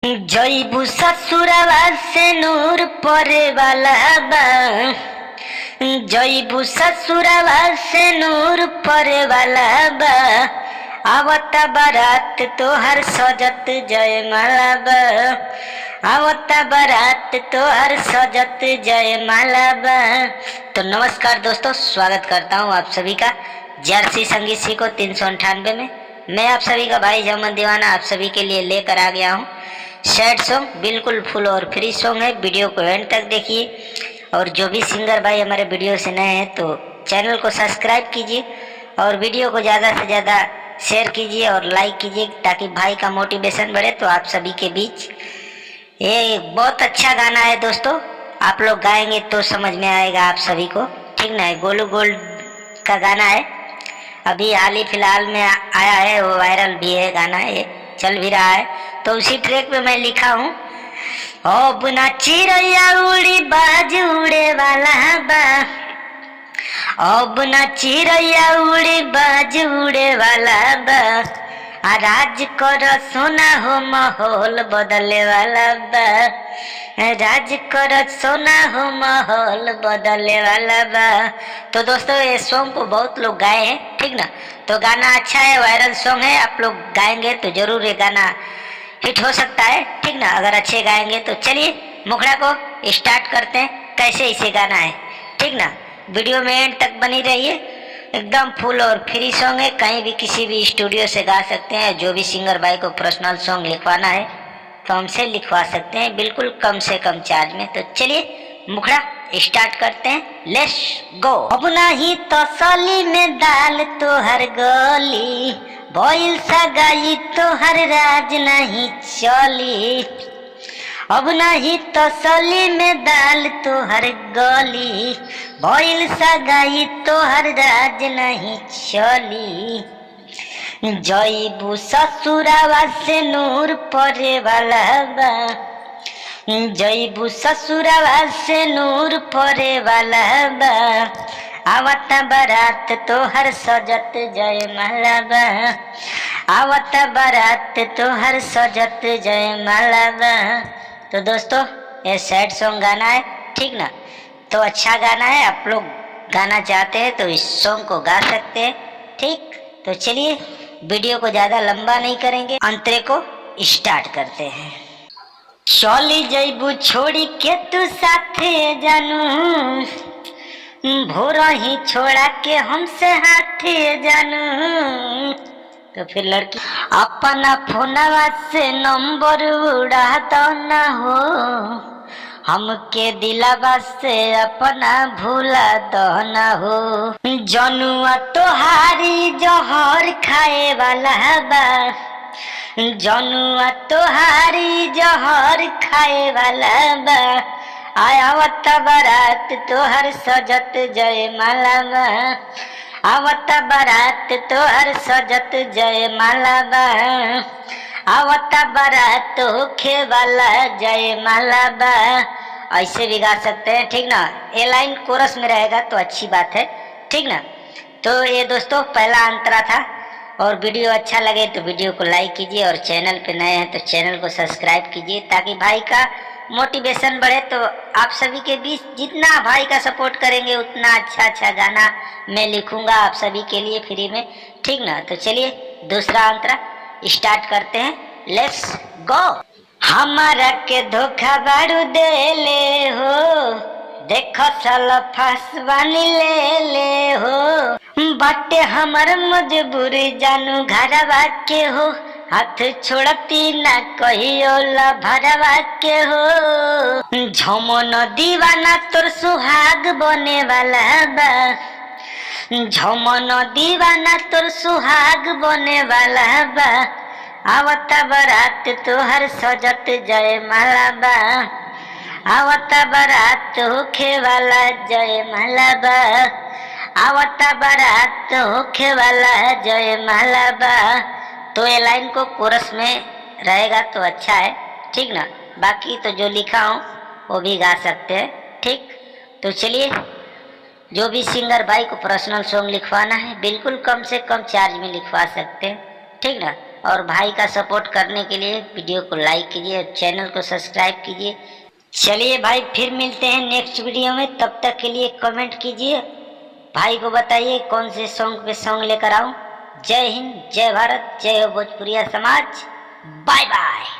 जईबू ससुरवा से नूर परे वाला बा। जईबू ससुरवा से नूर परे वाला बा। आवता बारात तोहर सजत जयमाला बा। आवता बारात तोहर सजत जयमाला बा। तो नमस्कार दोस्तों, स्वागत करता हूँ आप सभी का जर्सी संगीत सीखो 398 में। मैं आप सभी का भाई जमन दीवाना आप सभी के लिए लेकर आ गया हूँ सैड सॉन्ग, बिल्कुल फुल और फ्री सॉन्ग है। वीडियो को एंड तक देखिए और जो भी सिंगर भाई हमारे वीडियो से नए हैं तो चैनल को सब्सक्राइब कीजिए और वीडियो को ज़्यादा से ज़्यादा शेयर कीजिए और लाइक कीजिए ताकि भाई का मोटिवेशन बढ़े। तो आप सभी के बीच ये बहुत अच्छा गाना है दोस्तों, आप लोग गाएंगे तो समझ में आएगा आप सभी को, ठीक ना। गोलू गोल्ड का गाना है, अभी हाल ही फिलहाल में आया है, वो वायरल भी है गाना, ये चल भी रहा है। तो उसी ट्रैक पे मैं लिखा हूँ, ओ बुना चिड़ैया उड़ी बाज उड़े वाला बा। ओ बुना चिड़ैया उड़ी बाज उड़े वाला बा। आ राज कर सोना हो माहौल बदले वाला बा। राज कर सोना हो माहौल बदले वाला बा। तो दोस्तों ये सॉन्ग को बहुत लोग गाए हैं, ठीक ना। तो गाना अच्छा है, वायरल सॉन्ग है, आप लोग गाएंगे तो जरूर ये गाना हिट हो सकता है, ठीक ना, अगर अच्छे गाएंगे तो। चलिए मुखड़ा को स्टार्ट करते हैं, कैसे इसे गाना है, ठीक ना। वीडियो में एंड तक बनी रहिए, एकदम फुल और फ्री सॉन्ग है, कहीं भी किसी भी स्टूडियो से गा सकते हैं। जो भी सिंगर भाई को पर्सनल सॉन्ग लिखवाना है तो हमसे लिखवा सकते हैं, बिल्कुल कम से कम चार्ज में। तो चलिए मुखड़ा स्टार्ट करते हैं, लेट्स गो। अब नहीं तो सली में दाल तो हर गली, बोइल सगाई तो हर राज नहीं चली। अब नहीं तो सली में दाल तो हर गली, बोइल सगाई तो हर राज नहीं चली। जईबू ससुरावा से नूर परे वाला बा। जईबू ससुरावा से नूर परे वाला बा। आवता बारात तोहर सजत जयमाला बा। आवता बारात तोहर सजत जयमाला बा। तो दोस्तों ये सैड सॉन्ग गाना है, ठीक ना। तो अच्छा गाना है, आप लोग गाना चाहते हैं तो इस सॉन्ग को गा सकते हैं, ठीक। तो चलिए वीडियो को ज़्यादा लंबा नहीं करेंगे, अंतरे को स्टार्ट करते हैं। चली जईबू छोड़ी के तू साथे जानू, भोर ही छोड़ा के हमसे हाथे जानू। तो फिर लड़की अपना फोनवा से नंबर उड़ा दो ना हो, हमके दिलावा से अपना भूला दो ना हो। जनुआ तोहारी जहर खाए वाला बा। जनुआ तोहारी जहर खाए वाला बा। आवता बारात तोहर सजत जयमाला बा। आवता बारात तोहर सजत जयमाला बा। आवता बारात होखे वाला जयमाला बा। ऐसे भी गा सकते हैं, ठीक ना। ये लाइन कोरस में रहेगा तो अच्छी बात है, ठीक ना। तो ये दोस्तों पहला अंतरा था, और वीडियो अच्छा लगे तो वीडियो को लाइक कीजिए और चैनल पे नए हैं तो चैनल को सब्सक्राइब कीजिए ताकि भाई का मोटिवेशन बढ़े। तो आप सभी के बीच जितना भाई का सपोर्ट करेंगे उतना अच्छा अच्छा गाना मैं लिखूंगा आप सभी के लिए फ्री में, ठीक ना। तो चलिए दूसरा अंतरा स्टार्ट करते हैं, लेट्स गो। हमारा के धोखा बारू दे ले हो, देखो साल फसवानी ले ले हो। बाटे हमार मजबूरी जानू घरवा के हो, हाथ छोड़ती ना कहियो ला भरवा के हो। झमन दीवाना तोर सुहाग बने वाला बा। झमन दीवाना तोर सुहाग बने वाला बा। आवता बारात तोहर सजत जयमाला बा। आवता बारात होखे वाला जयमाला बा। आवता बारात होखे वाला जयमाला बा। तो ये लाइन को कोरस में रहेगा तो अच्छा है, ठीक ना। बाकी तो जो लिखा हूँ वो भी गा सकते हैं, ठीक। तो चलिए जो भी सिंगर भाई को पर्सनल सॉन्ग लिखवाना है बिल्कुल कम से कम चार्ज में लिखवा सकते हैं, ठीक ना। और भाई का सपोर्ट करने के लिए वीडियो को लाइक कीजिए और चैनल को सब्सक्राइब कीजिए। चलिए भाई, फिर मिलते हैं नेक्स्ट वीडियो में। तब तक के लिए कमेंट कीजिए, भाई को बताइए कौन से सॉन्ग पे सॉन्ग लेकर आऊं। जय हिंद, जय भारत, जय हो भोजपुरिया समाज। Bye by.